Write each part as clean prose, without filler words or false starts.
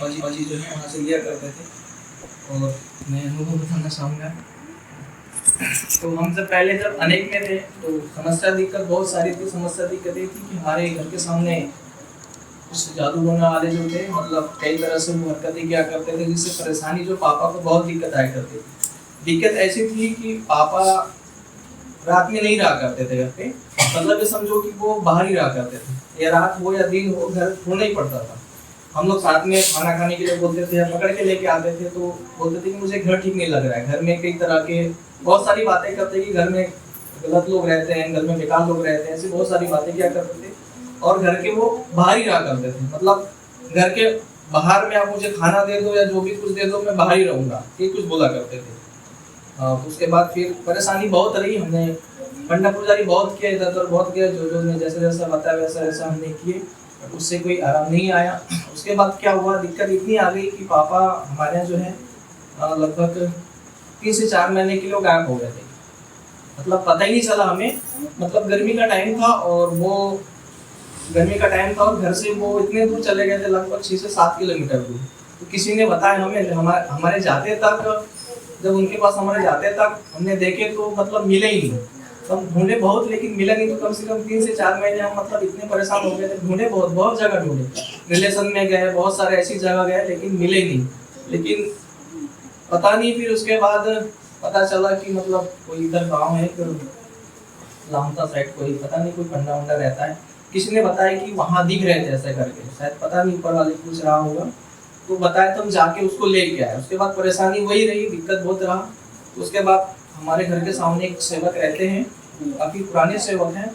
बाजी जो है वहाँ से लिया करते थे। और मैं अनुभव बताना चाहूँगा। तो हम जब पहले जब अनेक में थे तो समस्या दिक्कत बहुत सारी थी। समस्या दिक्कत ये थी कि हमारे घर के सामने कुछ जादू टोना वाले जो थे, मतलब कई तरह से वो हरकतें किया करते थे, जिससे परेशानी जो पापा को बहुत दिक्कत आया करती थी। दिक्कत ऐसी थी कि पापा रात में नहीं रहा करते थे घर पे, मतलब ये समझो कि वो बाहर ही रहा करते थे, या रात हो या दिन हो घर छोड़ना ही पड़ता था। हम लोग साथ में खाना खाने के लिए बोलते थे, पकड़ के लेके आते थे, तो बोलते थे कि मुझे घर ठीक नहीं लग रहा है, घर में कई तरह के बहुत सारी बातें करते कि घर में गलत लोग रहते हैं, घर में बेकार लोग रहते हैं, ऐसी बहुत सारी बातें किया करते थे। और घर के वो बाहर ही रहा करते थे, मतलब घर के बाहर में आप मुझे खाना दे दो या जो भी कुछ दे दो मैं बाहर ही रहूँगा, ये कुछ बोला करते थे। उसके बाद फिर परेशानी बहुत रही, हमने पंडा पुजारी बहुत किया, इधर उधर बहुत किया, जो ने जैसे जैसा बताया वैसा वैसा हमने किए, उससे कोई आराम नहीं आया। उसके बाद क्या हुआ, दिक्कत इतनी आ गई कि पापा हमारे यहाँ जो है लगभग 3 से 4 महीने के लिए गायब हो गए थे, मतलब पता ही नहीं चला हमें। मतलब गर्मी का टाइम था और घर से वो इतने दूर चले गए थे, लगभग 6 से 7 किलोमीटर दूर। तो किसी ने बताया हमें, हमारे जाते तक, जब उनके पास हमारे जाते तक हमने देखे तो मतलब मिले ही नहीं। हम ढूंढे बहुत लेकिन मिला नहीं, तो कम से कम 3 से 4 महीने हम मतलब इतने परेशान हो गए थे, ढूंढे बहुत जगह ढूंढे, रिलेशन में गए, बहुत सारे ऐसी जगह गए लेकिन मिले नहीं। लेकिन पता नहीं, फिर उसके बाद पता चला कि मतलब कोई इधर गाँव है लामता साइड, कोई पता नहीं कोई पंडा वंडा रहता है, किसी ने बताया कि वहाँ दिख रहे थे ऐसे करके, शायद पता नहीं ऊपर वाले कुछ रहा होगा, तो बताया तो हम जाके उसको लेके आए। उसके बाद परेशानी वही रही, दिक्कत बहुत रहा। तो उसके बाद हमारे घर के सामने एक सेवक रहते हैं, काफ़ी पुराने सेवक हैं,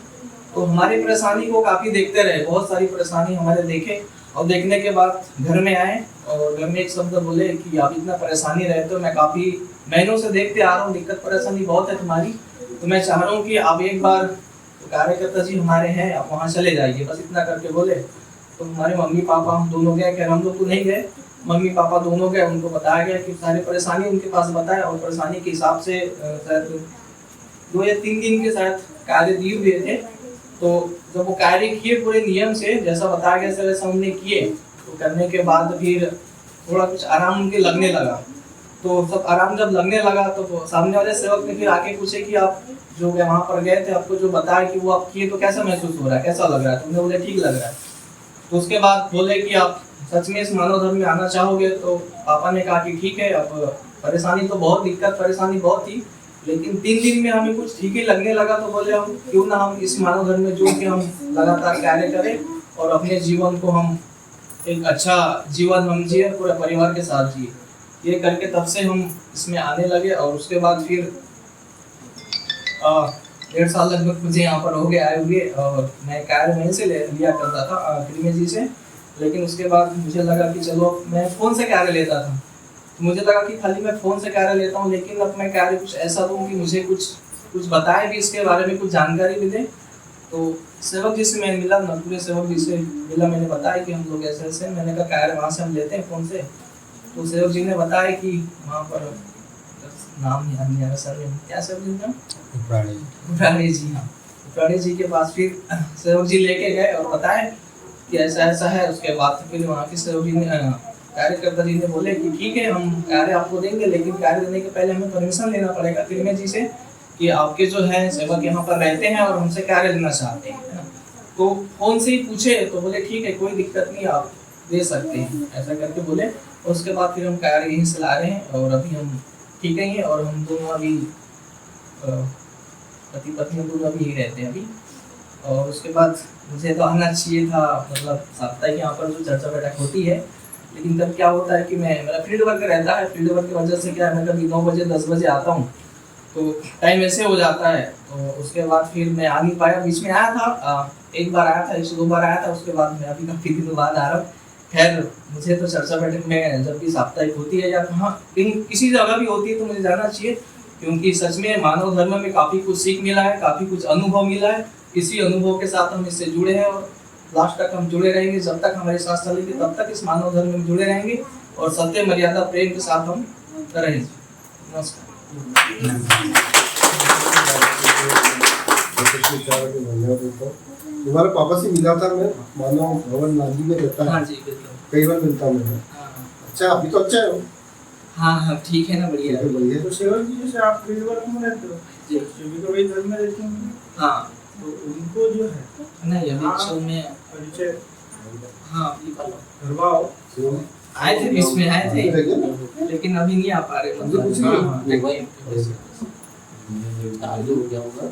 तो हमारी परेशानी को काफ़ी देखते रहे, बहुत सारी परेशानी हमारे देखे। और देखने के बाद घर में आए और घर में एक शब्द बोले कि आप इतना परेशानी रहते हो, मैं काफ़ी महीनों से देखते आ रहा हूँ, दिक्कत परेशानी बहुत है तुम्हारी, तो मैं चाह रहा हूँ कि आप एक बार, तो कार्यकर्ता जी हमारे हैं, आप वहाँ चले जाइए, बस इतना करके बोले। तो हमारे मम्मी पापा हम दोनों गए, खैर हम लोग तो नहीं गए, मम्मी पापा दोनों गए, उनको बताया गया कि सारी परेशानी उनके पास बताया, और परेशानी के हिसाब से शायद 2 या 3 दिन के शायद कार्य दिए हुए थे। तो जब वो कार्य किए पूरे नियम से, जैसा बताया गया वैसा हमने किए, तो करने के बाद फिर थोड़ा कुछ आराम उनके लगने लगा। तो सब आराम जब लगने लगा तो सामने वाले सेवक ने फिर आके पूछे कि आप जो वहाँ पर गए थे, आपको जो बताया कि वो आप किए, तो कैसा महसूस हो रहा है, कैसा लग रहा है? तो उन्होंने बोले ठीक लग रहा है। तो उसके बाद बोले कि आप सच में इस मानव धर्म में आना चाहोगे? तो पापा ने कहा कि ठीक है। अब परेशानी तो बहुत, दिक्कत परेशानी बहुत थी, लेकिन 3 दिन में हमें कुछ ठीक ही लगने लगा। तो बोले हम क्यों ना हम इस मानव धर्म में जुड़ के हम लगातार कार्य करें और अपने जीवन को हम एक अच्छा जीवन हम जिए, पूरे परिवार के साथ जिए। ये करके तब से हम इसमें आने लगे। और उसके बाद फिर 1.5 साल लगभग मुझे यहाँ पर हो गया आए हुए, और मैं कार्य वहीं से लिया करता था क्रीमे जी से। लेकिन उसके बाद मुझे लगा कि चलो, मैं फ़ोन से कार्य लेता था, तो मुझे लगा कि खाली मैं फ़ोन से कार्य लेता हूँ, लेकिन अब मैं कार्य कुछ ऐसा दूँ कि मुझे कुछ बताए भी, इसके बारे में कुछ जानकारी भी दे। तो सेवक जी से मैं मिला, नटपुरे सेवक जी से मिला, मैंने बताया कि हम लोग ऐसे ऐसे, मैंने कहा कार्य वहाँ से हम लेते हैं फ़ोन से। तो सेवक जी ने बताया कि वहाँ पर नाम याद नहीं आ रहा सर, क्या सेवक जी का, उपराणी जी, हाँ, उपराणी जी के पास फिर सेवक जी लेके गए और बताए कि ऐसा ऐसा है। उसके बाद फिर वहाँ के सेवक जी ने, कार्यकर्ता जी ने बोले कि ठीक है, हम कार्य आपको देंगे, लेकिन कार्य देने के पहले हमें परमिशन लेना पड़ेगा क्रीमे जी से कि आपके जो है सेवक यहाँ पर रहते हैं और हमसे कार्य लेना चाहते हैं, है ना। तो फ़ोन से ही पूछे तो बोले ठीक है, कोई दिक्कत नहीं, आप दे सकते हैं, ऐसा करके बोले। उसके बाद फिर हम कार्य यहीं से ला रहे हैं और अभी हम ठीक ही हैं, और हम दोनों अभी पति पत्नी दोनों अभी यहीं रहते हैं अभी। और उसके बाद मुझे तो आना चाहिए था, मतलब साप्ताहिक यहाँ पर जो चर्चा बैठक होती है, लेकिन तब क्या होता है कि मेरा फील्ड वर्क रहता है, फील्ड वर्क की वजह से क्या है, मैं कभी 9 बजे 10 बजे आता हूँ, तो टाइम ऐसे हो जाता है। तो उसके बाद फिर मैं आ नहीं पाया, बीच में आया था, एक बार आया था, 1 से 2 बार आया था, उसके बाद मैं अभी काफ़ी दिनों बाद आ रहा हूँ। खैर, मुझे तो चर्चा बैठक में जब भी साप्ताहिक होती है या कहाँ किसी जगह भी होती है तो मुझे जाना चाहिए, क्योंकि सच में मानव धर्म में काफ़ी कुछ सीख मिला है, काफ़ी कुछ अनुभव मिला है। इसी अनुभव के साथ हम इससे जुड़े हैं और लास्ट तक हम जुड़े रहेंगे, जब तक हमारी सांस चलेगी तब तक इस मानव धर्म में जुड़े रहेंगे और सत्य मर्यादा प्रेम के साथ हम रहेंगे। नमस्कार। तुम्हारे पापा से मिला था मैं, मानव भवन नाजी में रहता है। हाँ जी, बिल्कुल। कई बार मिलता हूँ मैं। हाँ। अच्छा अभी तो अच्छा है वो। हाँ हाँ ठीक है ना, बढ़िया है। बढ़िया। तो सेवक जी जैसे आप फील्डवर्क में रहते हो, जी। सेविका भाई घर में रहते होंगे, हाँ तो उनको जो है नहीं अभी हाँ। शो में परिचय हाँ अभी वाला करवाओ। आए थे, बीच में आए थे, रह गया ना? लेकिन अभी नहीं आ पा रहे मतलब। कुछ नहीं हाँ, है। हाँ, देखिए। आलू हो गया होगा।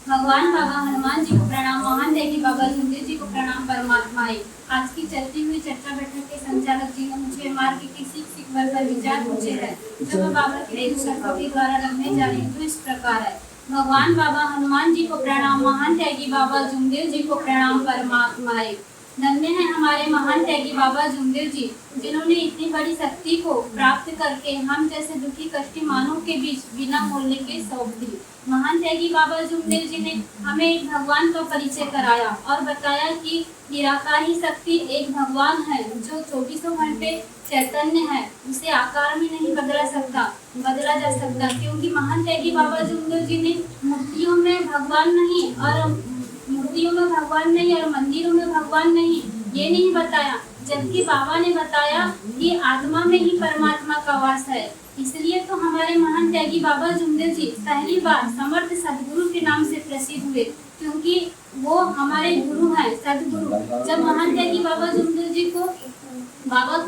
भगवान बाबा हनुमान जी को प्रणाम, महान देवी बाबा जुमदेव जी को प्रणाम। परमात्माएं, आज की चलती हुई चर्चा बैठक के संचालक जी ने मुझे मार्ग की सीख पर विचार पूछे हैं, जो मैं बाबा के शब्दों के द्वारा रखने जा रही हूँ। तो इस प्रकार है। भगवान बाबा हनुमान जी को प्रणाम, महान त्यागी बाबा जुमदेव जी को प्रणाम। परमात्माएं, धन्य है हमारे महान त्यागी बाबा जुमदेव जी, जिन्होंने इतनी बड़ी शक्ति को प्राप्त करके हम जैसे दुखी कष्टी मानव के बीच बिना मूल्य के सौंप दी। महान त्यागी बाबा जुमदेव जी ने हमें एक भगवान का परिचय कराया और बताया कि निराकारी शक्ति एक भगवान है जो 24 घंटे चैतन्य है, उसे आकार में नहीं बदला जा सकता, क्योंकि महान त्यागी बाबा जुमदेव जी ने मूर्तियों में भगवान नहीं और मंदिरों में भगवान नहीं, ये नहीं बताया, जबकि बाबा ने बताया कि आत्मा में ही परमात्मा का वास है। इसलिए तो हमारे महान त्यागी बाबा जुमदेव जी पहली बार समर्थ सदगुरु के नाम से प्रसिद्ध हुए, क्योंकि वो हमारे गुरु हैं, सदगुरु। जब महान त्यागी बाबा जुमदेव जी को बाबा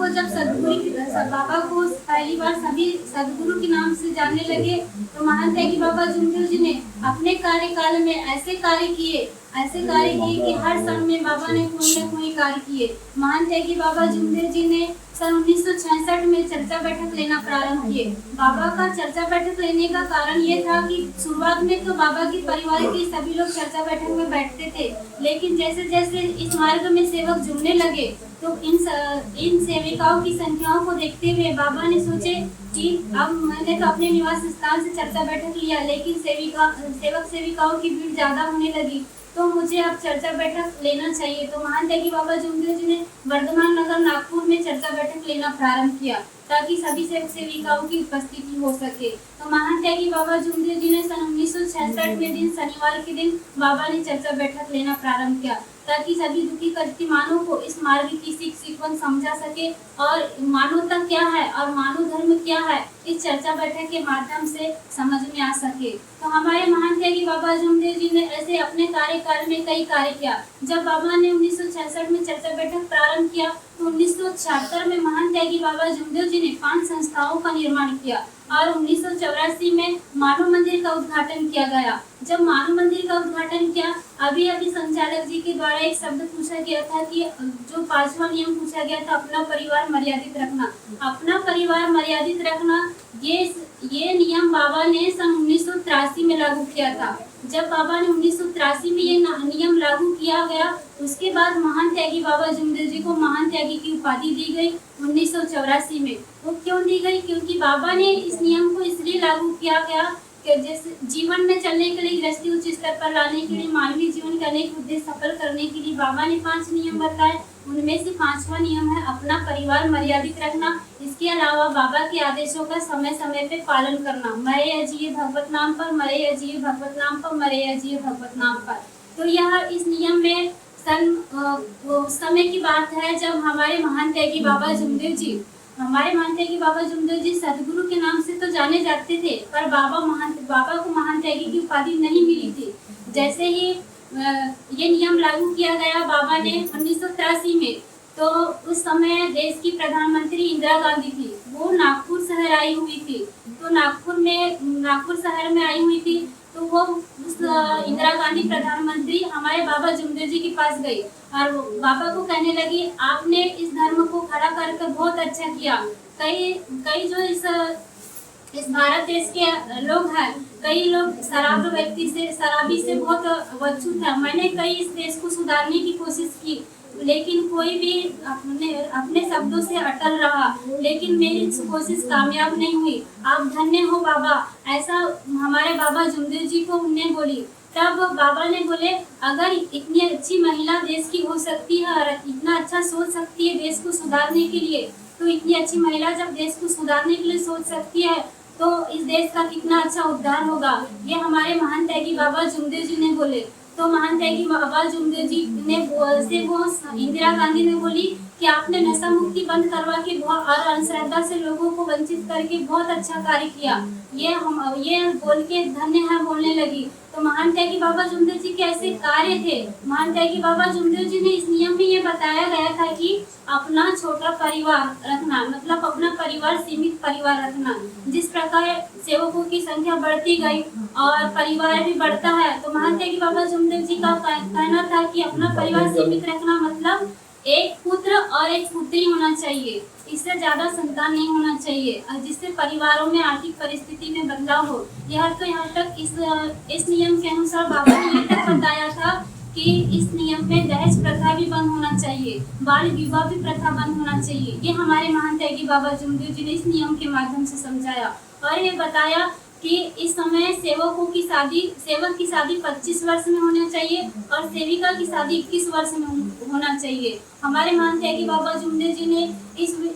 को पहली बार सभी सदगुरु के नाम से जानने लगे, तो महान त्यागी बाबा जुमदेव जी ने अपने कार्यकाल में ऐसे कार्य किए कि हर सन में बाबा ने कोई न कोई कार्य किए। महान त्यागी बाबा जुमदेव जी ने सन 1966 में चर्चा बैठक लेना प्रारंभ किए। बाबा का चर्चा बैठक लेने का कारण ये था कि शुरुआत में तो बाबा के परिवार के सभी लोग चर्चा बैठक में बैठते थे, लेकिन जैसे जैसे इस मार्ग में सेवक जुड़ने लगे, तो इन सेविकाओं की संख्याओं को देखते हुए बाबा ने सोचे कि अब मैंने तो अपने निवास स्थान से चर्चा बैठक लिया, लेकिन सेवक सेविकाओं की भीड़ ज्यादा होने लगी, तो मुझे अब चर्चा बैठक लेना चाहिए। तो महान त्यागी बाबा जुमदेव जी ने वर्धमान नगर नागपुर में चर्चा बैठक लेना प्रारंभ किया, ताकि सभी सेवक सेविकाओं की उपस्थिति हो सके। तो महान त्यागी बाबा जुमदेव जी ने सन 1966 में दिन शनिवार के दिन बाबा ने चर्चा बैठक लेना प्रारंभ किया, ताकि सभी दुखी कष्टी मानव को इस मार्ग की सीख समझा सके और मानवता क्या है और मानव धर्म क्या है, इस चर्चा बैठक के माध्यम से समझ में आ सके। तो हमारे महान त्यागी बाबा जुमदेव जी ने ऐसे अपने कार्यकाल में कई कार्य किया। जब बाबा ने 1966 में चर्चा बैठक प्रारंभ किया, तो 1976 में महान त्यागी बाबा जुमदेव जी ने 5 संस्थाओं का निर्माण किया और 1984 में मानव मंदिर का उद्घाटन किया गया। जब मानव मंदिर का उद्घाटन किया, अभी संचालक जी के द्वारा एक शब्द पूछा गया था कि जो 5वां नियम पूछा गया था, अपना परिवार मर्यादित रखना। अपना परिवार मर्यादित रखना, ये नियम बाबा ने सन 1983 में लागू किया था। जब बाबा ने 1983 में ये नियम लागू किया गया, उसके बाद महान त्यागी बाबा जुमदेव जी को महान त्यागी की उपाधि दी गई 1984 में। वो क्यों दी गई? क्योंकि बाबा ने इस नियम को इसलिए लागू किया गया कि जैसे जीवन में चलने के लिए, गृहस्थी उच्च स्तर पर लाने के लिए, मानवीय जीवन के अनेक उद्देश्य सफल करने के लिए बाबा ने 5 नियम बताए। उनमें से 5वां नियम है अपना परिवार मर्यादित रखना। इसके अलावा बाबा के आदेशों का समय समय पे पालन करना। मरे अजिए भगवत नाम पर, मरे अजिए भगवत नाम पर, मरे अजिए भगवत नाम पर। तो यह इस नियम में समय की बात है जब हमारे महान त्यागी बाबा जुमदेव जी सदगुरु के नाम से तो जाने जाते थे, पर बाबा को महान त्यागी की उपाधि नहीं मिली थी। जैसे ही ये नियम लागू किया गया बाबा ने 1983 में, तो उस समय देश की प्रधानमंत्री इंदिरा गांधी थी, वो नागपुर शहर आई हुई थी। तो नागपुर शहर में आई हुई थी, तो वो उस इंदिरा गांधी प्रधानमंत्री हमारे बाबा जुमदेव जी के पास गई और बाबा को कहने लगी, आपने इस धर्म को खड़ा करके बहुत अच्छा किया। कई जो इस भारत देश के लोग हैं, कई लोग शराबी से बहुत वंचित है। मैंने कई इस देश को सुधारने की कोशिश की, लेकिन कोई भी अपने शब्दों से अटल रहा, लेकिन मेरी कोशिश कामयाब नहीं हुई। आप धन्य हो बाबा, ऐसा हमारे बाबा जुमदेव जी को उन्होंने बोली। तब बाबा ने बोले, अगर इतनी अच्छी महिला देश की हो सकती है और इतना अच्छा सोच सकती है देश को सुधारने के लिए, तो इतनी अच्छी महिला जब देश को सुधारने के लिए सोच सकती है तो इस देश का कितना अच्छा उद्धार होगा। ये हमारे महान त्यागी बाबा जुमदेव जी ने बोले। तो महान त्यागी बाबा जुमदेव जी ने वो इंदिरा गांधी ने बोली कि आपने नशा मुक्ति बंद करवा के बहुत और अंधश्रद्धा से लोगों को वंचित करके बहुत अच्छा कार्य किया। ये बोल के धन्य है बोलने लगी। तो महान त्यागी बाबा जुमदेव जी के ऐसे कार्य थे। महान त्यागी बाबा जुमदेव जी ने इस नियम में ये बताया गया था कि अपना छोटा परिवार रखना, मतलब अपना परिवार सीमित परिवार रखना। जिस प्रकार सेवकों की संख्या बढ़ती गई और परिवार भी बढ़ता है, तो महान त्यागी बाबा जुमदेव जी का कहना था कि अपना परिवार सीमित रखना मतलब एक पुत्र और एक पुत्री होना चाहिए, इससे ज्यादा संतान नहीं होना चाहिए, और जिससे परिवारों में आर्थिक परिस्थिति में बदलाव हो। यहाँ तक इस नियम के अनुसार बाबा ने ये तक बताया था कि इस नियम में दहेज प्रथा भी बंद होना चाहिए, बाल विवाह भी प्रथा बंद होना चाहिए। ये हमारे महान त्यागी बाबा जुमदेव जी ने इस नियम के माध्यम से समझाया। और ये बताया कि इस समय सेवक की शादी 25 वर्ष में होना चाहिए और सेविका की शादी 21 वर्ष में होना चाहिए। हमारे महान त्यागी बाबा जुमदेव जी ने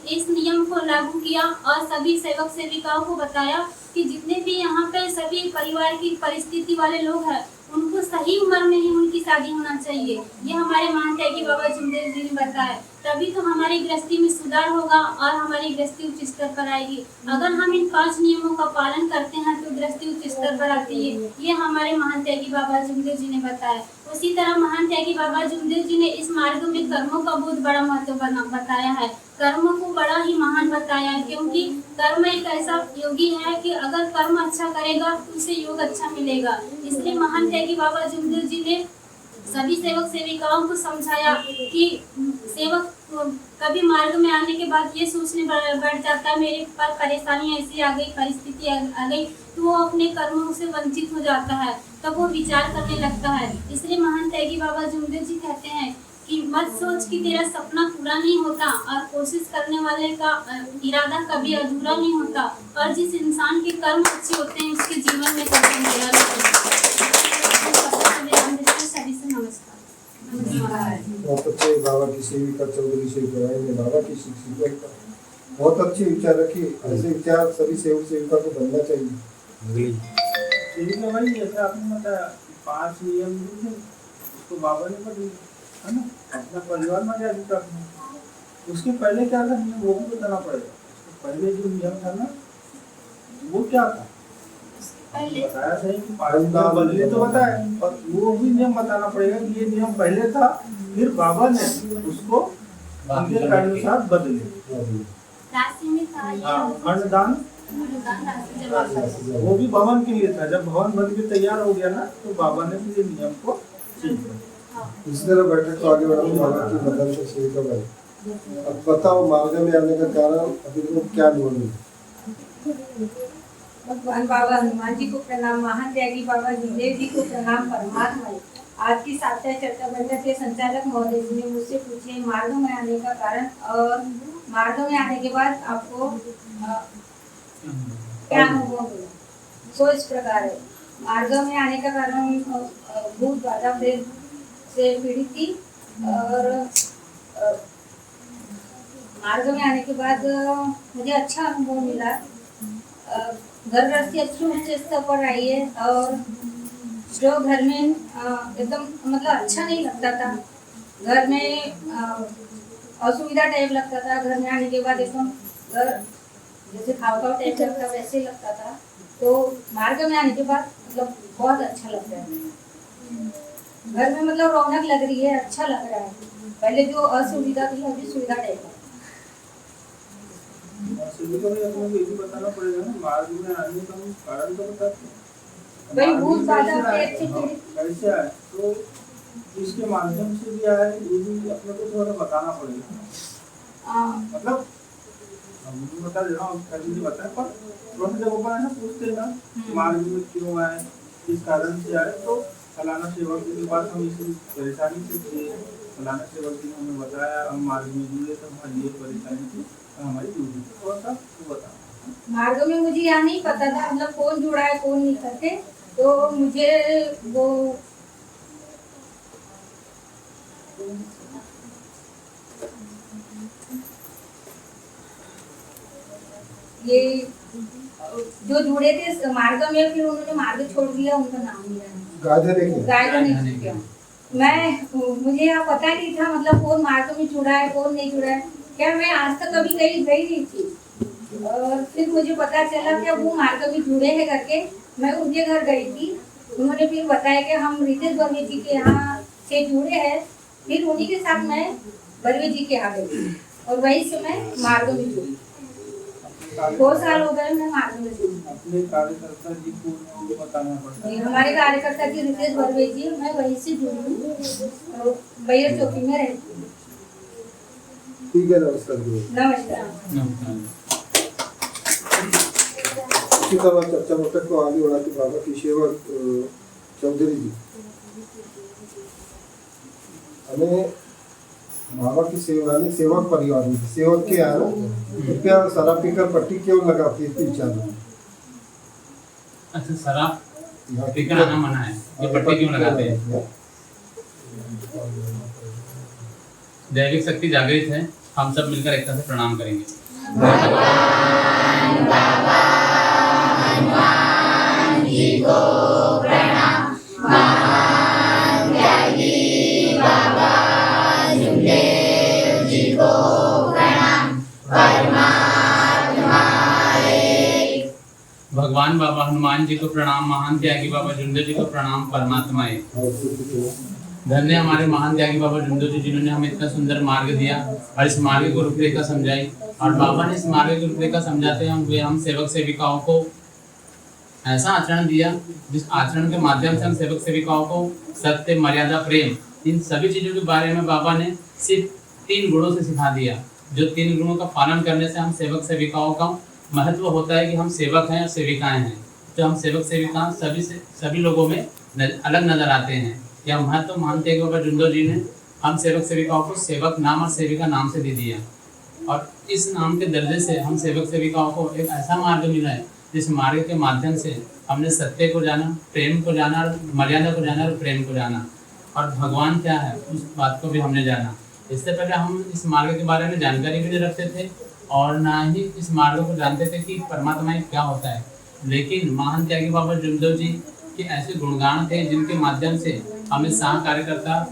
इस नियम को लागू किया और सभी सेवक सेविकाओं को बताया कि जितने भी यहाँ पे सभी परिवार की परिस्थिति वाले लोग हैं, उनको सही उम्र में ही उनकी शादी होना चाहिए। ये हमारे महान त्यागी बाबा जुमदेव जी ने बताया। तभी तो हमारी गृहस्थी में सुधार होगा और हमारी गृहस्थी उच्च स्तर पर आएगी। अगर हम इन 5 नियमों का पालन करते हैं तो गृहस्थी उच्च स्तर पर आती है। ये हमारे महान त्यागी बाबा जुमदेव जी ने बताया। उसी तरह महान त्यागी बाबा जुमदेव जी ने इस मार्ग में कर्मों का बहुत बड़ा महत्व बताया है। कर्मों को बड़ा ही महान बताया है, क्योंकि कर्म एक ऐसा योगी है कि अगर कर्म अच्छा करेगा तो उसे योग अच्छा मिलेगा। इसलिए महान त्यागी बाबा जुमदेव जी ने सभी सेवक सेविकाओं को समझाया कि सेवक कभी मार्ग में आने के बाद ये सोचने बैठ जाता है मेरे पास परेशानी ऐसी आ गई, परिस्थिति आ गई, तो वो अपने कर्मों से वंचित हो जाता है, तब वो विचार करने लगता है। इसलिए महान त्यागी बाबा जुमदेव जी कहते हैं कि मत सोच कि तेरा सपना पूरा नहीं होता, और कोशिश करने वाले का इरादा कभी अधूरा नहीं होता, और जिस इंसान के कर्म अच्छे होते हैं उसके जीवन में कभी अंधेरा नहीं होता। सभी से नमस्कार। बहुत अच्छे बाबा की सेविका चौधरी से ने बाबा की शिक्षिका बहुत अच्छे विचार रखे। ऐसे विचार सभी सेवक सेविका को बनना चाहिए। सेविका भाई जैसे आपने बताया 5 नियम थे, उसको बाबा ने पढ़ लिया है ना, अपना परिवार में क्या रखना। उसके पहले क्या था नियम वो भी बताना पड़ेगा। उसके पहले जो नियम था ना वो क्या था बताया सही कि 5 नियम बदले तो बताया, और वो भी नियम बताना पड़ेगा कि ये नियम पहले था, फिर बाबा ने उसको उनके अनुसार बदले। राशि में था अन्नदान वो भी भवन के लिए था। जब भवन बन के तैयार हो गया ना तो बाबा ने फिर ये नियम को चेंज किया। इसी तरह बैठक को आगे बढ़ाने बाबा की मदद से सेविका भाई अब बताओ मार्ग में आने का कारण अभी लोग क्या निवड़े। भगवान बाबा हनुमान जी को प्रणाम, महान त्यागी बाबा जुमदेव जी को प्रणाम। परमात्मा आज की साप्ताहिक चर्चा बैठक के संचालक महोदय जी ने मुझसे पूछे मार्ग में आने का कारण, और मार्ग में आने के बाद आपको क्या अनुभव मिला। तो इस प्रकार है, मार्ग में आने का कारण भूत बाधा से पीड़ित थी, और मार्ग में आने के बाद मुझे अच्छा अनुभव मिला। घर गृहस्थी अच्छी उच्च स्तर पर आई है, और जो घर में एकदम मतलब अच्छा नहीं लगता था, घर में असुविधा टाइप लगता था। घर में आने के बाद एकदम घर जैसे खाव टाइप लगता वैसे लगता था, तो मार्ग में आने के बाद मतलब बहुत अच्छा लगता है। घर में मतलब रौनक लग रही है, अच्छा लग रहा है। पहले जो असुविधा थी अभी सुविधा टाइप है। सेविका भाई अपने को ये भी बताना पड़ेगा ना, मार्ग में आने का कारण तो बताते भाई भूत बाधा कैसे आए, तो इसके माध्यम से भी आए, ये भी अपने को थोड़ा बताना पड़ेगा। मतलब हम बता दे रहा हूँ कैसे बताए, पर थोड़ा जब ऊपर है ना पूछते ना मार्ग में क्यों आए, किस कारण से आए, तो फलाना सेवक जी के पास हम इसी परेशानी से थे, फलाना सेवक जी ने हमें बताया, हम मार्ग में जुड़े तो हमारी ये परेशानी थी, हमारी दूर हुई। थोड़ा सा वो बता। मार्ग में मुझे यहाँ नहीं पता था, मतलब कौन जुड़ा है कौन नहीं करते, तो मुझे वो ये जो जुड़े थे मार्ग में, फिर उन्होंने मार्ग छोड़ दिया, उनका नाम नहीं रहा। गाजर है क्या? गायब नहीं किया। मुझे यहाँ पता नहीं था मतलब कौन मार्ग में जुड़ा है कौन नहीं जुड़ा है, क्या मैं आज तक कभी कहीं गई नहीं थी। और फिर मुझे पता चला कि वो मार्ग में जुड़े हैं करके, मैं उनके घर गई थी। उन्होंने फिर बताया कि हम रितेश बर्वे जी के यहाँ से जुड़े हैं। फिर उन्हीं के साथ मैं बर्वे जी के यहाँ गई थी और वहीं से मैं मार्ग में जुड़ी। 2 साल हो गए मैं मार्ग में जुड़ी। अपने कार्यकर्ता जी को बताना पड़ता है। हमारे कार्यकर्ता जी रितेश बर्वे जी, मैं वहीं से जुड़ी हूँ और बैर चौकी में रहती हूँ। ठीक है, नमस्कार जी। नमस्कार। इसी तरह चर्चा मटक को आगे बढ़ाते बाबा की सेवक चौधरी जी, हमें बाबा की सेवा यानी सेवक परिवार में सेवक के यार कृपया शराब पीकर पट्टी क्यों लगाती है? विचार अच्छा, शराब पीकर आना मना है, ये पट्टी क्यों लगाते हैं? दैविक शक्ति जागृत है, हम सब मिलकर एक तरह से प्रणाम करेंगे। भगवान बाबा हनुमान जी को प्रणाम, महान त्यागी बाबा जुंदो जी को प्रणाम, परमात्माए। धन्य हमारे महान त्यागी बाबा जुंदो जी, जिन्होंने हमें इतना सुंदर मार्ग दिया और इस मार्ग को रूपरेखा समझाई। और बाबा ने इस मार्ग की रूपरेखा समझाते हुए हम सेवक सेविकाओं को ऐसा आचरण दिया जिस आचरण के माध्यम से हम सेवक सेविकाओं को सत्य, मर्यादा, प्रेम, इन सभी चीजों के बारे में बाबा ने सिर्फ 3 गुणों से सिखा दिया। जो 3 गुणों का पालन करने से हम सेवक सेविकाओं का महत्व होता है कि हम सेवक हैं और सेविकाएं हैं। जो हम सेवक सेविका सभी लोगों में अलग नजर आते हैं। यह महत्व मानते हैं कि बाबा जुंदो जी ने हम सेवक सेविकाओं को सेवक नाम और सेविका नाम से दे दिया। और इस नाम के दर्जे से हम सेवक सेविकाओं को एक ऐसा मार्ग मिला है जिस मार्ग के माध्यम से हमने सत्य को जाना, प्रेम को जाना, मर्यादा को जाना और प्रेम को जाना, और भगवान क्या है उस बात को भी हमने जाना। इससे पहले हम इस मार्ग के बारे में जानकारी भी नहीं रखते थे और ना ही इस मार्ग को जानते थे कि परमात्मा क्या होता है। लेकिन महान त्यागी बाबा जुंदो जी के ऐसे गुणगान थे जिनके माध्यम से हमें सह कार्यकर्ता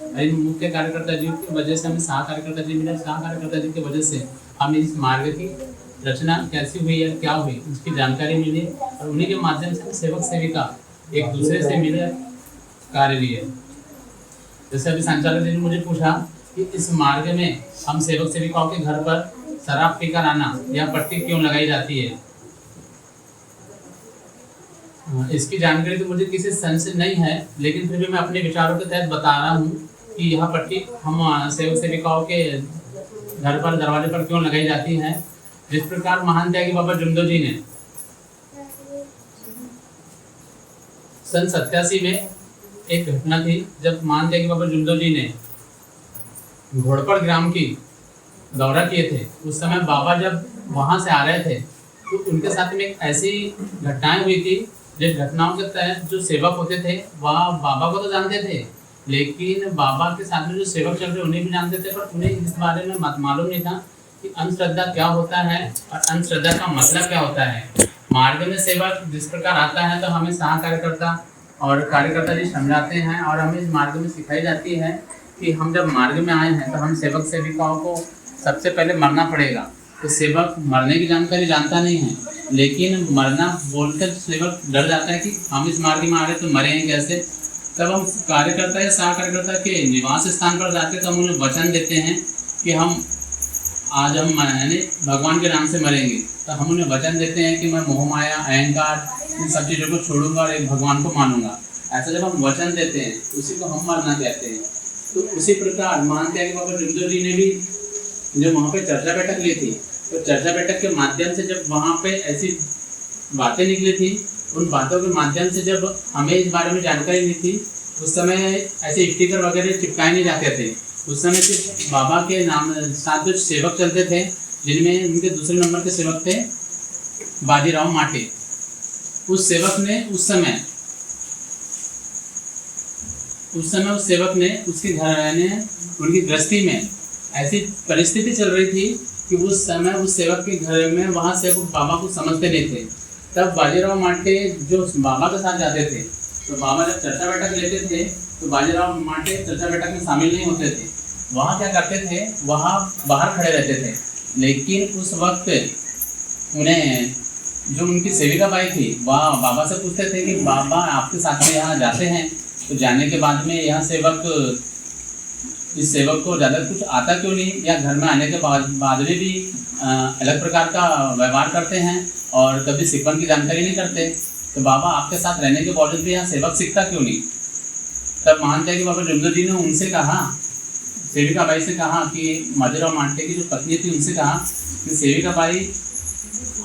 मुख्य कार्यकर्ता जी की वजह से हमें सह कार्यकर्ता जी मिले। सह कार्यकर्ता जी की वजह से हमें इस मार्ग की रचना कैसी हुई है, क्या हुई, उसकी जानकारी मिली और उन्हीं के माध्यम से सेवक सेविका एक दूसरे से मिले, कार्य लिए। जैसे अभी संचालक जी ने मुझे पूछा कि इस मार्ग में हम सेवक सेविकाओं के घर पर शराब पीकर आना या पट्टी क्यों लगाई जाती है, इसकी जानकारी तो मुझे किसी संस से नहीं है, लेकिन फिर भी मैं अपने विचारों के तहत बता रहा हूँ कि यह पट्टी हम सेवक सेविकाओं के घर पर दरवाजे पर क्यों लगाई जाती है। जिस प्रकार महान त्यागी बाबा जुंदो जी ने सन 87 में एक घटना थी जब महान त्यागी बाबा जुंदो जी ने घोड़पड़ ग्राम की दौरा किए थे। उस समय बाबा जब वहां से आ रहे थे तो उनके साथ में एक ऐसी घटनाएं हुई थी जिस घटनाओं के तहत जो सेवक होते थे वह बाबा को तो जानते थे, लेकिन बाबा के साथ में जो सेवक चल रहे उन्हें भी जानते थे, पर उन्हें इस बारे में मालूम नहीं था कि अंधश्रद्धा क्या होता है और अंधश्रद्धा का मतलब क्या होता है। मार्ग में सेवक जिस प्रकार आता है तो हमें सह कार्यकर्ता और कार्यकर्ता जी समझाते हैं और हमें इस मार्ग में सिखाई जाती है कि हम जब मार्ग में आए हैं तो हम सेवक सेविकाओं को सबसे पहले मरना पड़ेगा। तो सेवक मरने की जानकारी जानता नहीं है, लेकिन मरना बोलकर सेवक डर जाता है कि हम इस मार्ग में आ रहे तो मरेंगे कैसे। तब हम कार्यकर्ता या सह कार्यकर्ता के निवास स्थान पर जाते तो हम उन्हें वचन देते हैं कि हम आज हम भगवान के नाम से मरेंगे। तो हम उन्हें वचन देते हैं कि मैं मोह माया, अहंकार, इन सब चीज़ों को छोड़ूंगा और एक भगवान को मानूंगा। ऐसा जब हम वचन देते हैं उसी को हम मरना कहते हैं। तो उसी प्रकार मानते हैं कि बाबा जुंदो जी ने भी जब वहाँ पे चर्चा बैठक ली थी तो चर्चा बैठक के माध्यम से जब वहाँ पे ऐसी बातें निकली थी उन बातों के माध्यम से जब हमें इस बारे में जानकारी नहीं थी, उस समय ऐसे स्टिकर वगैरह चिपकाए नहीं जाते थे। उस समय सिर्फ बाबा के नाम साथ कुछ सेवक चलते थे, जिनमें उनके दूसरे नंबर के सेवक थे बाजीराव माटे। उस सेवक ने उस समय उस सेवक ने उसके घर रहने उनकी गृहस्थी में ऐसी परिस्थिति चल रही थी कि उस समय उस सेवक के घर में वहाँ से बाबा को समझते नहीं थे। तब बाजीराव माटे जो बाबा के साथ जाते थे, तो बाबा जब चर्चा बैठक लेते थे तो बाजीराव माटे चर्चा बैठक में शामिल नहीं होते थे। वहाँ क्या करते थे, वहाँ बाहर खड़े रहते थे। लेकिन उस वक्त उन्हें जो उनकी सेविका बाई थी वह बाबा से पूछते थे कि बाबा आपके साथ में यहाँ जाते हैं, तो जाने के बाद में यहाँ इस सेवक को ज़्यादा कुछ आता क्यों नहीं, या घर में आने के बाद भी अलग प्रकार का व्यवहार करते हैं और कभी सिकवन की जानकारी नहीं करते, तो बाबा आपके साथ रहने के बावजूद भी यहाँ सेवक सीखता क्यों नहीं। तब महान त्यागी बाबा जुमदो जी ने उनसे कहा, सेविका बाई से कहा कि बाजीराव माटे की जो पत्नी थी उनसे कहा कि सेविका बाई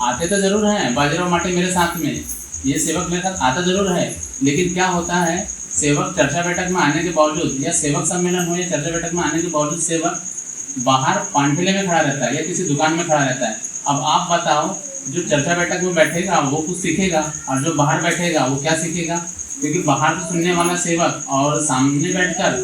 आते तो ज़रूर हैं बाजीराव माटे मेरे साथ में, ये सेवक मेरे साथ आता ज़रूर है, लेकिन क्या होता है सेवक चर्चा बैठक में आने के बावजूद या सेवक सम्मेलन हो या चर्चा बैठक में आने के बावजूद सेवक बाहर पानठेले में खड़ा रहता है या किसी दुकान में खड़ा रहता है। अब आप बताओ, जो चर्चा बैठक में बैठेगा वो कुछ सीखेगा और जो बाहर बैठेगा वो क्या सीखेगा, क्योंकि बाहर से सुनने वाला सेवक और सामने बैठकर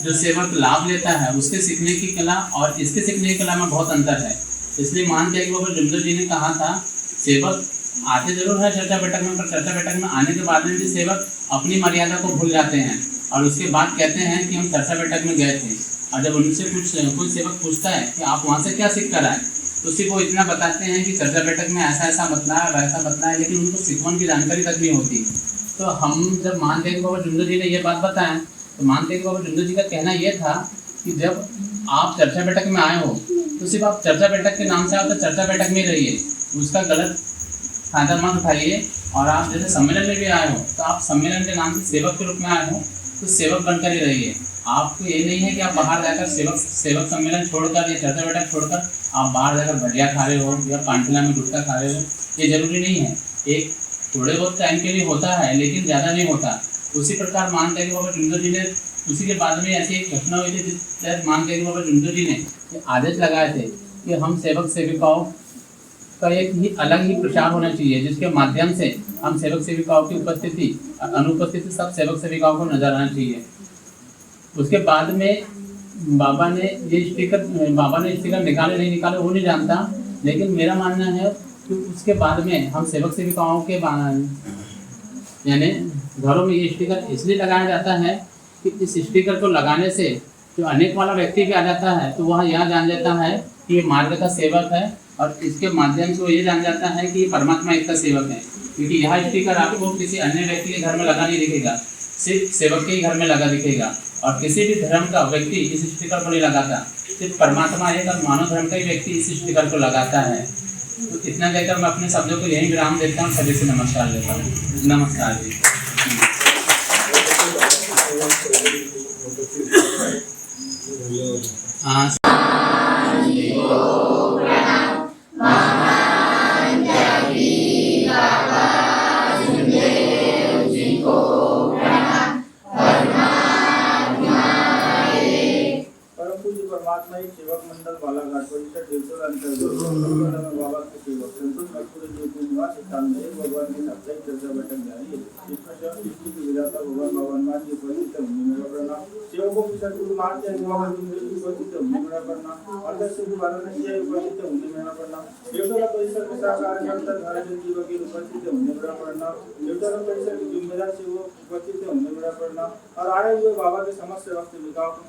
जो सेवक लाभ लेता है उसके सीखने की कला और इसके सीखने की कला में बहुत अंतर है। इसलिए मान त्यागी बाबा जुमदो जी ने कहा था, सेवक आते जरूर है चर्चा बैठक में, पर चर्चा बैठक में आने के बाद में भी सेवक अपनी मर्यादा को भूल जाते हैं और उसके बाद कहते हैं कि हम चर्चा बैठक में गए थे। और जब उनसे कोई सेवक पूछता है कि आप वहाँ से क्या सीख कर आए, तो सिर्फ वो इतना बताते हैं कि चर्चा बैठक में ऐसा ऐसा बतलाया वैसा बतलाया, लेकिन उनको सिकवन की जानकारी तक नहीं होती। तो हम जब मान त्यागी बाबा जुमदो जी ने ये बात बताया, तो मान त्यागी बाबा जुमदो जी का कहना ये था कि जब आप चर्चा बैठक में आए हो तो सिर्फ आप चर्चा बैठक के नाम से आओ तो चर्चा बैठक में रहिए, उसका गलत फायदा मत उठाइए। और आप जैसे सम्मेलन में भी आए हो तो आप सम्मेलन के नाम से सेवक के रूप में आए हो तो सेवक बनकर ही रहिए। आपको ये नहीं है कि आप बाहर जाकर सेवक सम्मेलन छोड़कर या चर्चा बैठक छोड़कर आप बाहर जाकर भजिया खा रहे हो या पानठिला में गुटखा खा रहे हो, ये जरूरी नहीं है। एक थोड़े बहुत टाइम के लिए होता है लेकिन ज़्यादा नहीं होता। उसी प्रकार मान त्यागी बाबा जुमदो जी ने उसी के बाद में ऐसी एक घटना हुई थी जिस मान त्यागी बाबा जुमदो जी ने आदेश लगाए थे कि हम सेवक सेविकाओं का एक ही अलग ही प्रचार होना चाहिए, जिसके माध्यम से हम सेवक सेविकाओं की उपस्थिति अनुपस्थिति सब सेवक सेविकाओं को नजर आना चाहिए। उसके बाद में बाबा ने स्टिकर निकाले नहीं निकाले वो नहीं जानता, लेकिन मेरा मानना है कि उसके बाद में हम सेवक सेविकाओं के यानी घरों में ये स्टिकर इसलिए लगाया जाता है कि इस स्टिकर को लगाने से जो अनेक वाला व्यक्ति भी आ जाता है तो वह यह जान जाता है कि ये मार्ग का सेवक है, और इसके माध्यम से वो ये जान जाता है कि ये परमात्मा एक का सेवक है। क्योंकि यह स्टिकर आपको किसी अन्य व्यक्ति के घर में लगा नहीं दिखेगा, सिर्फ सेवक के ही घर में लगा दिखेगा। और किसी भी धर्म का व्यक्ति इस स्टिकर को नहीं लगाता, सिर्फ परमात्मा एक और मानव धर्म का ही व्यक्ति इस स्टिकर को लगाता है। तो इतना कहकर मैं अपने शब्दों को यहीं विराम देता हूँ। सभी से नमस्कार लेता हूँ। नमस्कार जी। हाँ परमात्मा एक सेवक मंडल बालाघाट परिसर देवसर अंतर्गत बाबा के सेवक संतोष नागपुर जो निवास स्थान में भगवान की साप्ताहिक चर्चा बैठक जारी है। इसमें सृष्टि की विधाता भगवान भगवान की उपस्थित है, उन्हें मेरा प्रणाम। सेवकों की सदगुरु महान त्यागी बाबा जुमदो जी उपस्थित है, उन्हें मेरा प्रणाम। अध्यक्ष श्री वाराणसी उपस्थित है, उन्हें मेरा प्रणाम। देवसर परिसर के साथ कार्यकर्ता धाराचंद जी वकील उपस्थित है, उन्हें मेरा प्रणाम। देवसर परिसर के जिम्मेदार सेवक उपस्थित है, उन्हें मेरा प्रणाम। और आए हुए बाबा के समस्त सेवक सेविकाओं को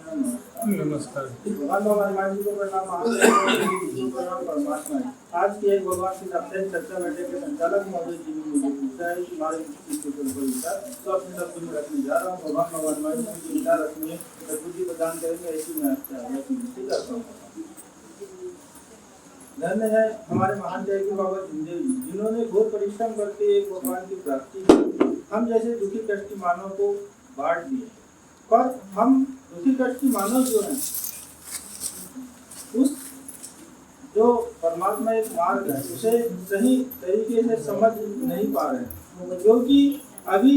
मेरा नमस्कार। भगवान भगवान जी को प्रणाम, प्रणाम परमात्मा है। आज की एक भगवान की साप्ताहिक चर्चा बैठक के संचालक महोदय जी ने मुझे पूछा है कि हमारे तो अपने शब्द में रखने जा रहा हूँ। भगवान भगवान जी विचार रखने सद्बुद्धि प्रदान करेंगे, ऐसी मैं आपसे करता हूँ। धन्य है हमारे महान त्यागी बाबा जुमदो जी, जिन्होंने घोर परिश्रम करके एक भगवान की प्राप्ति की। हम जैसे दुखी कष्टी मानव को बांट दिए, पर हम दुखी कष्टी मानव जो है उस जो परमात्मा एक मार्ग है उसे सही तरीके से समझ नहीं पा रहे हैं। क्योंकि अभी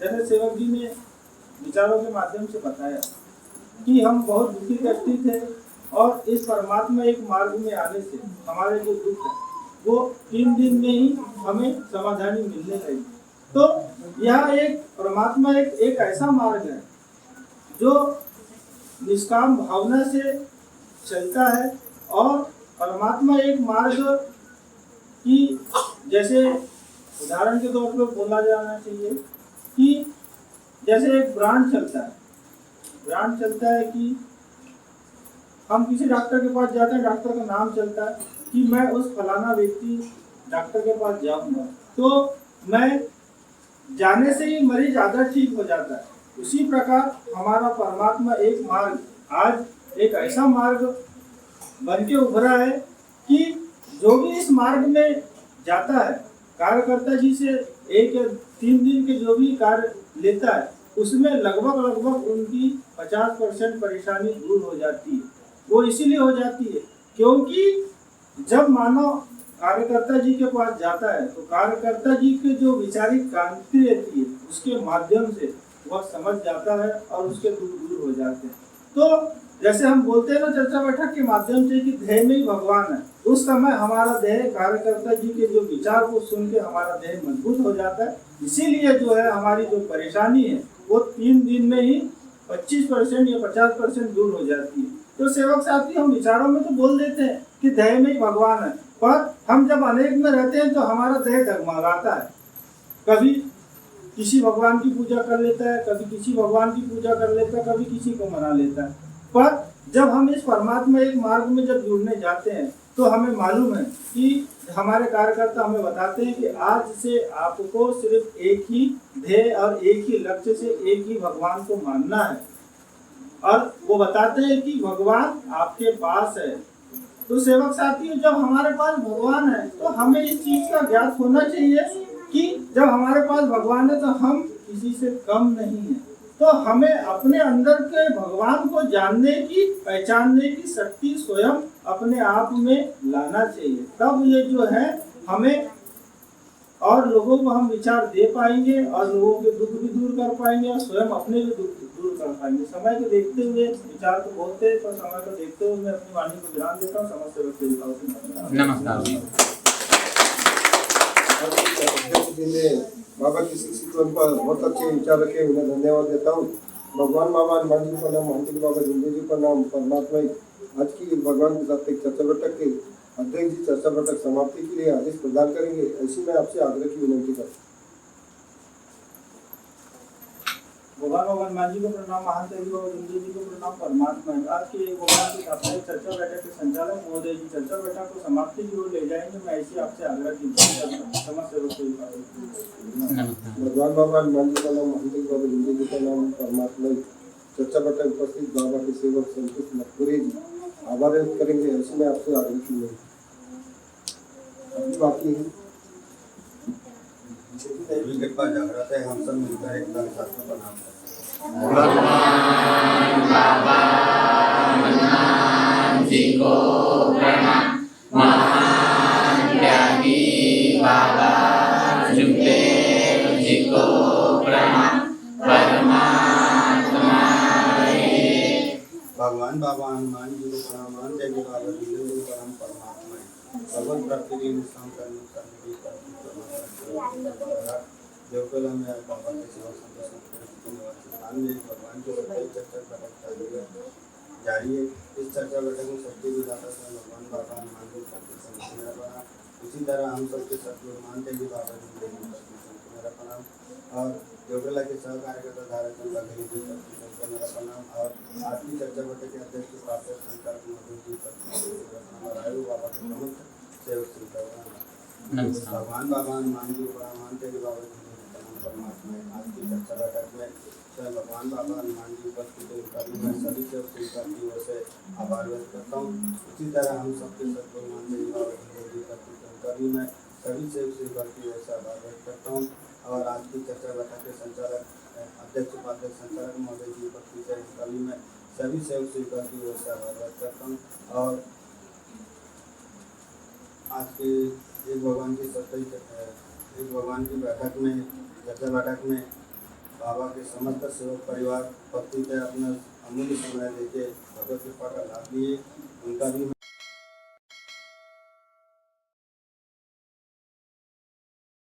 जैसे सेवक जी ने विचारों के माध्यम से बताया कि हम बहुत दुखी कष्टी थे और इस परमात्मा एक मार्ग में आने से हमारे जो दुख है वो 3 दिन में ही हमें समाधानी मिलने लगी। तो यह एक परमात्मा एक ऐसा मार्ग है जो निष्काम भावना से चलता है और परमात्मा एक मार्ग की जैसे उदाहरण के तौर पर बोला जाना चाहिए कि जैसे एक ब्रांड चलता है कि हम किसी डॉक्टर के पास जाते हैं, डॉक्टर का नाम चलता है कि मैं उस फलाना व्यक्ति डॉक्टर के पास जाऊंगा, तो मैं जाने से ही मरीज आधा ठीक हो जाता है। उसी प्रकार हमारा परमात्मा एक मार्ग आज एक ऐसा मार्ग बन के उभरा है कि जो भी इस मार्ग में जाता है, कार्यकर्ता जी से 1 या 3 दिन के जो भी कार्य लेता है उसमें लगभग उनकी 50% परेशानी दूर हो जाती है। वो इसीलिए हो जाती है क्योंकि जब मानव कार्यकर्ता जी के पास जाता है तो कार्यकर्ता जी के जो विचारिक क्रांति रहती है उसके माध्यम से वह समझ जाता है और उसके दुख दूर हो जाते हैं। तो जैसे हम बोलते हैं ना चर्चा बैठक के माध्यम से कि देह में ही भगवान है, उस समय हमारा देह कार्यकर्ता जी के जो विचार को सुन के हमारा देह मजबूत हो जाता है। इसीलिए जो है हमारी जो परेशानी है वो 3 दिन में ही 25% या 50% दूर हो जाती है। तो सेवक साथी हम विचारों में तो बोल देते हैं कि देह में ही भगवान है, पर हम जब अनेक में रहते हैं तो हमारा देह डगमगाता है। कभी किसी भगवान की पूजा कर लेता है, कभी किसी भगवान की पूजा कर लेता है, कभी किसी को मना लेता है। पर जब हम इस परमात्मा एक मार्ग में जब जुड़ने जाते हैं तो हमें मालूम है कि हमारे कार्यकर्ता हमें बताते हैं कि आज से आपको सिर्फ एक ही ध्येय और एक ही लक्ष्य से एक ही भगवान को मानना है, और वो बताते हैं कि भगवान आपके पास है। तो सेवक साथियों, जब हमारे पास भगवान है तो हमें इस चीज का ज्ञात होना चाहिए कि जब हमारे पास भगवान है तो हम किसी से कम नहीं है। तो हमें अपने अंदर के भगवान को जानने की, पहचानने की शक्ति स्वयं अपने आप में लाना चाहिए। तब ये जो है हमें और लोगों को हम विचार दे पाएंगे और लोगों के दुख भी दूर कर पाएंगे और स्वयं अपने भी दुख दूर कर पाएंगे। समय को देखते हुए विचार तो बहुत है, पर समय को देखते हुए मैं अपनी वाणी को विराम देता हूँ। समस्त व्यक्ति नमस्कार। जी ने बाबा की शिक्षितों पर बहुत अच्छे विचार रखे, उन्हें धन्यवाद देता हूँ। भगवान बाबा हनुमान जी का नाम, महंत बाबा जुंदे जी का नाम, परमात्मा आज की भगवान के साथ एक चर्चा बैठक के अध्यक्ष जी चर्चा बैठक समाप्ति के लिए आदेश प्रदान करेंगे, ऐसी मैं आपसे आग्रह की विनंती करता हूँ। भगवान हनुमान जी को प्रणाम, महंत बाबा जुंदे जी को प्रणाम, परमात्मा। आज की भगवान की साप्ताहिक चर्चा बैठक के संचालक महोदय जी चर्चा बैठक को समाप्ति की ओर ले जाएंगे, मैं ऐसी आपसे आग्रह की भगवान बाबा हनुमान जी का नाम, महंत बाबा जुंदे जी का नाम, परमात्मा। चर्चा बैठक उपस्थित बाबा के सेवक संतोष मथुरे जी आभार व्यक्त करेंगे, ऐसे में आपसे आग्रह की नहीं बाकी है। देवी कृपा जागृत है, हम सब मिलकर एकता के साथ प्रणाम करते हैं। भगवान बाबा हनुमान जी को प्रणाम, महान त्यागी बाबा जुगदेव जी को प्रणाम, परमात्मा। भगवान बाबा हनुमान जी को प्रणाम, महान त्यागी बाबा जुगदेव जी को प्रणाम, परमात्मा। भगवान प्राप्ति के निष्काम करने की देवकुला में बाबा के सेवा संतोष भगवान के चर्चा बैठक जारी है। इस चर्चा बैठक में शक्ति विधाता से भगवान बाबा हनुमान जी प्रति मेरा प्रणाम। इसी तरह हम सबके सदगुरु मान त्यागी बाबा जी मेरा प्रणाम, और देवकुला के सह कार्यकर्ता धाराचंद बघेली जी प्रति मेरा प्रणाम, और आज की चर्चा बैठक के अध्यक्ष प्राप्त संचालक मधु जी प्रति मेरा प्रणाम, और आयु बाबा के प्रमुख सेवक श्री भगवान बाबा हनुमान जी को मान त्यागी बाबा जी परमात्मा। आज की चर्चा बैठक में स्वयं भगवान बाबा हनुमान जी उपस्थित है, मैं सभी से की ओर से आभार व्यक्त करता हूँ। इसी तरह हम सबके सदगुरु मान त्यागी बाबा जी कभी मैं सभी से की ओर से आभार व्यक्त करता हूँ। और आज की चर्चा बैठक के संचालक अध्यक्ष उपाध्यक्ष संचालक महोदय जी उपस्थित है, कभी मैं सभी से की ओर से आभार व्यक्त करता हूँ। और आज के एक भगवान की इस भगवान की बैठक में, चर्चा बैठक में बाबा के समस्त सेवक परिवार भक्ति से अपना अमूल्य समय देके भगवत कृपा का लाभ लिए। उनका भी